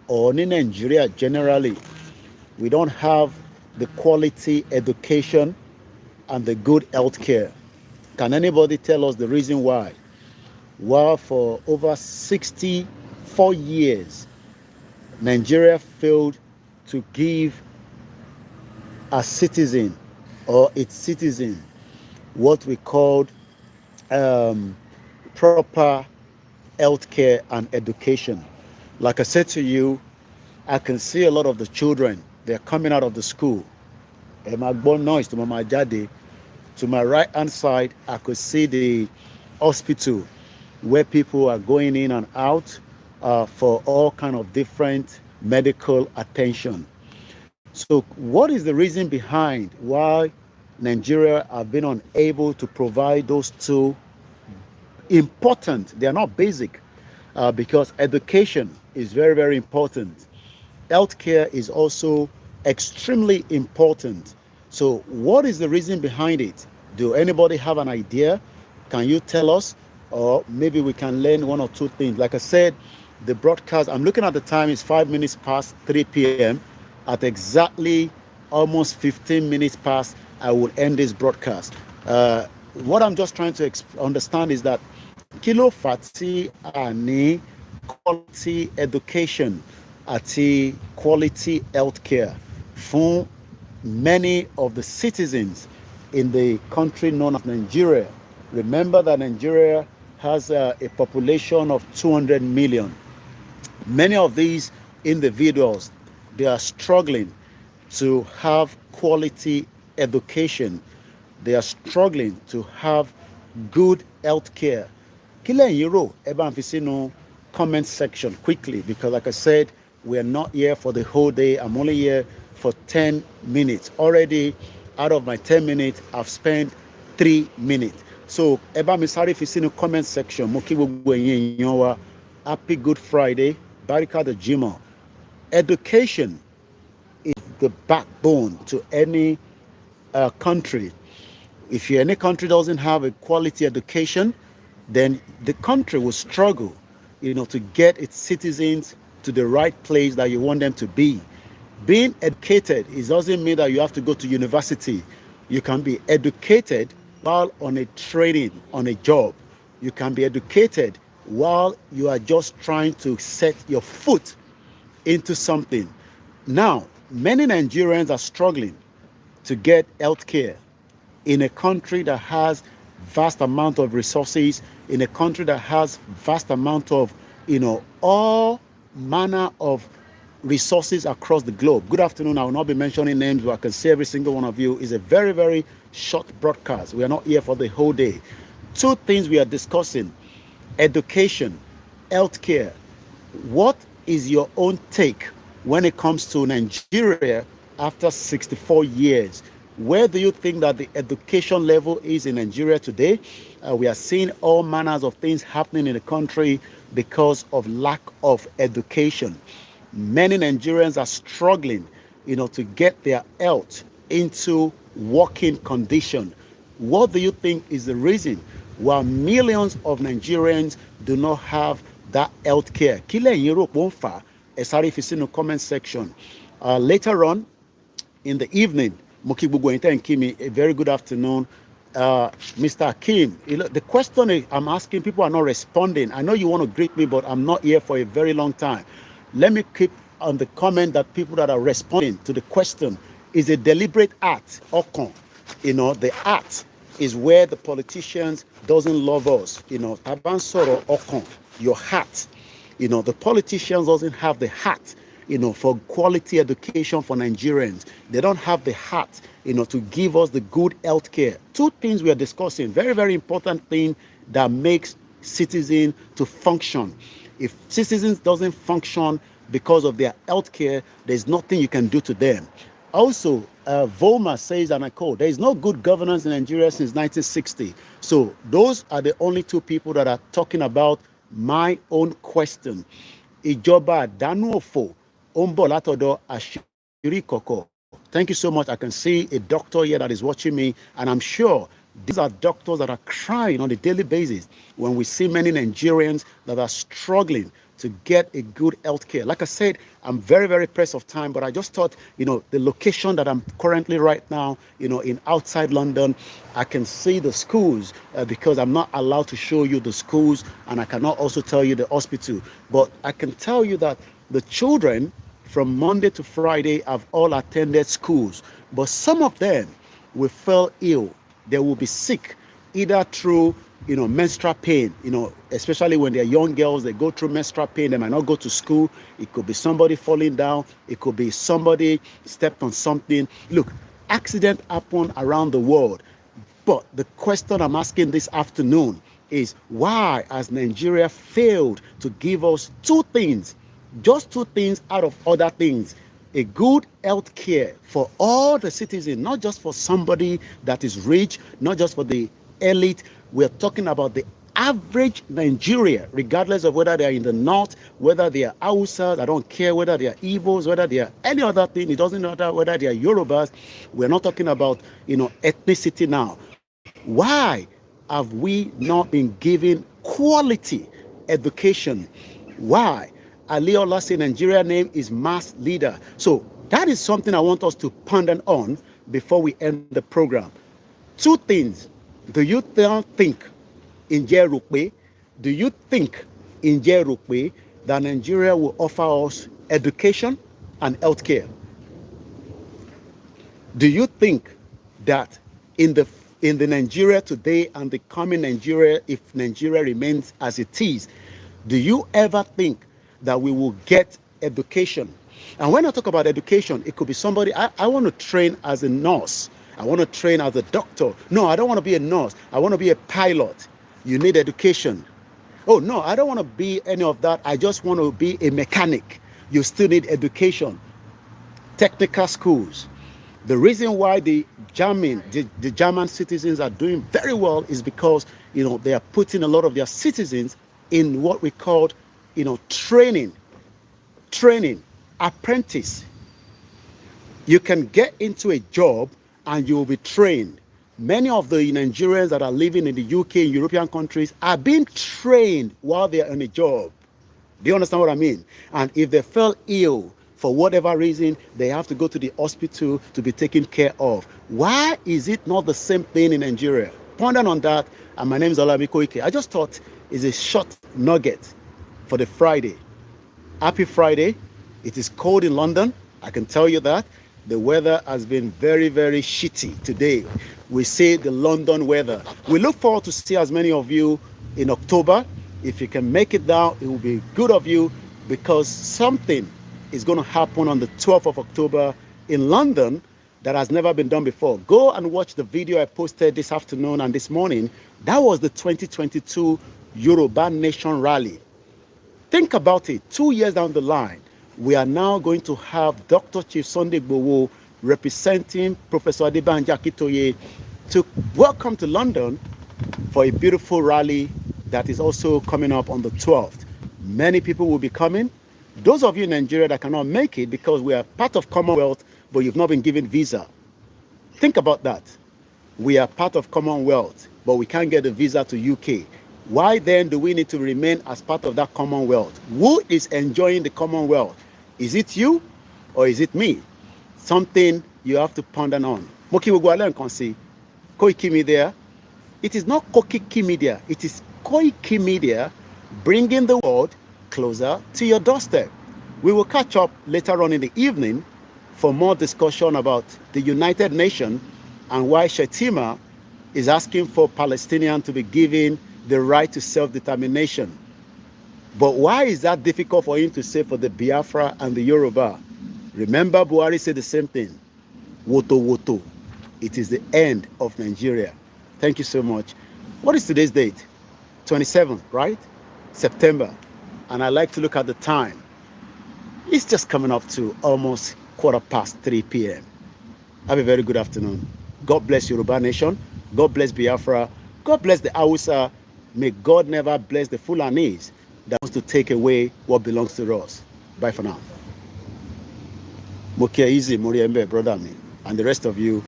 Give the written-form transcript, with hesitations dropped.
or in Nigeria generally, we don't have the quality education and the good healthcare. Can anybody tell us the reason why? Well, for over 64 years, Nigeria failed to give a citizen or its citizen what we called um, proper healthcare and education. Like I said to you, I can see a lot of the children, they're coming out of the school. Noise to my jade. To my right hand side, I could see the hospital where people are going in and out for all kind of different medical attention. So, what is the reason behind why Nigeria have been unable to provide those two important? They are not basic because education is very, very important. Healthcare is also extremely important. So, what is the reason behind it? Do anybody have an idea? Can you tell us? Or maybe we can learn one or two things. Like I said, the broadcast, I'm looking at the time, it's 5 minutes past 3 p.m. At exactly almost 15 minutes past, I will end this broadcast. What I'm just trying to understand is that Kilo Fati Ani quality education àti quality healthcare for many of the citizens in the country known as Nigeria. Remember that Nigeria has a population of 200 million. Many of these individuals, they are struggling to have quality education. They are struggling to have good health care. Kile Yiro, Eba Fisino comment section quickly, because like I said, we are not here for the whole day. I'm only here for 10 minutes. Already out of my 10 minutes, I've spent 3 minutes. So, Eba Misari Fisino comment section, Happy Good Friday, Barika the Jimo. Education is the backbone to any country. If any country doesn't have a quality education, then the country will struggle, to get its citizens to the right place that you want them to be. Being educated, it doesn't mean that you have to go to university. You can be educated while on a training, on a job. You can be educated while you are just trying to set your foot into something. Now, many Nigerians are struggling to get health care in a country that has vast amount of resources, in a country that has vast amount of, all manner of resources across the globe. Good afternoon. I will not be mentioning names, but I can see every single one of you. Is a very, very short broadcast. We are not here for the whole day. Two things we are discussing: education, healthcare. What is your own take when it comes to Nigeria after 64 years? Where do you think that the education level is in Nigeria today? We are seeing all manners of things happening in the country because of lack of education. Many Nigerians are struggling, to get their health into working condition. What do you think is the reason why millions of Nigerians do not have that health care? Kile in Europe won't far. Esari if in the comment section. Later on in the evening, Mokibugwe and Kimi, a very good afternoon. Mr. Akim, the question I'm asking, people are not responding. I know you want to greet me, but I'm not here for a very long time. Let me keep on the comment that people that are responding to the question is a deliberate act. Okon, the act is where the politicians doesn't love us. Tabansoro Okon, your heart. The politicians doesn't have the heart, for quality education for Nigerians. They don't have the heart, to give us the good health care. Two things we are discussing, very, very important thing that makes citizens to function. If citizens doesn't function because of their health care, there's nothing you can do to them. Also, Volma says, and I quote, there is no good governance in Nigeria since 1960. So those are the only two people that are talking about my own question. Ijoba Danuofo Ombo Latodo Ashiri Koko. Thank you so much. I can see a doctor here that is watching me, and I'm sure these are doctors that are crying on a daily basis when we see many Nigerians that are struggling to get a good health care. Like I said, I'm very, very pressed of time, but I just thought, the location that I'm currently right now, in outside London, I can see the schools because I'm not allowed to show you the schools, and I cannot also tell you the hospital. But I can tell you that the children from Monday to Friday have all attended schools, but some of them will fall ill. They will be sick, either through menstrual pain, especially when they're young girls, they go through menstrual pain, they might not go to school. It could be somebody falling down, it could be somebody stepped on something. Look, accidents happen around the world, but the question I'm asking this afternoon is, why has Nigeria failed to give us two things, just two things out of other things? A good health care for all the citizens, not just for somebody that is rich, not just for the elite. We're talking about the average Nigeria, regardless of whether they're in the north, whether they are Hausas, I don't care whether they are Igbos, whether they are any other thing, it doesn't matter whether they are Yorubas. We're not talking about, ethnicity now. Why have we not been given quality education? Why? Aliola say Nigeria name is mass leader. So that is something I want us to ponder on before we end the program. Two things. Do you think in Jerukwe, that Nigeria will offer us education and healthcare? Do you think that in the Nigeria today and the coming Nigeria, if Nigeria remains as it is, do you ever think that we will get education? And when I talk about education, it could be somebody, I want to train as a nurse. I want to train as a doctor. No, I don't want to be a nurse. I want to be a pilot. You need education. Oh, no, I don't want to be any of that. I just want to be a mechanic. You still need education. Technical schools. The reason why the German citizens are doing very well is because, they are putting a lot of their citizens in what we call, training, apprentice. You can get into a job and you will be trained. Many of the Nigerians that are living in the UK and European countries are being trained while they are on a job. Do you understand what I mean? And if they fell ill for whatever reason, they have to go to the hospital to be taken care of. Why is it not the same thing in Nigeria? Ponder on that. And my name is OLAYOMI KOIKI. I just thought it's a short nugget for the Friday. Happy Friday. It is cold in London. I can tell you that. The weather has been very, very shitty today. We say the London weather. We look forward to see as many of you in October. If you can make it down, it will be good of you, because something is going to happen on the 12th of October in London that has never been done before. Go and watch the video I posted this afternoon and this morning. That was the 2022 Yoruba Nation Rally. Think about it. 2 years down the line, we are now going to have Dr. Chief Sunday Igboho representing Professor Adebanjo Akintoye to welcome to London for a beautiful rally that is also coming up on the 12th. Many people will be coming. Those of you in Nigeria that cannot make it because we are part of Commonwealth, but you've not been given visa. Think about that. We are part of Commonwealth, but we can't get a visa to UK. Why then do we need to remain as part of that Commonwealth? Who is enjoying the Commonwealth? Is it you or is it me? Something you have to ponder on. Koikimedia. It is not Koikimedia. It is Koikimedia, bringing the world closer to your doorstep. We will catch up later on in the evening for more discussion about the United Nations and why Shetima is asking for Palestinians to be given the right to self-determination. But why is that difficult for him to say for the Biafra and the Yoruba? Remember, Buhari said the same thing. Woto woto. It is the end of Nigeria. Thank you so much. What is today's date? 27, right? September. And I like to look at the time. It's just coming up to almost 3:15 p.m. Have a very good afternoon. God bless Yoruba Nation. God bless Biafra. God bless the Hausa. May God never bless the Fulanis that wants to take away what belongs to us. Bye for now. Mokia Easy, Moriembe, brother me, and the rest of you.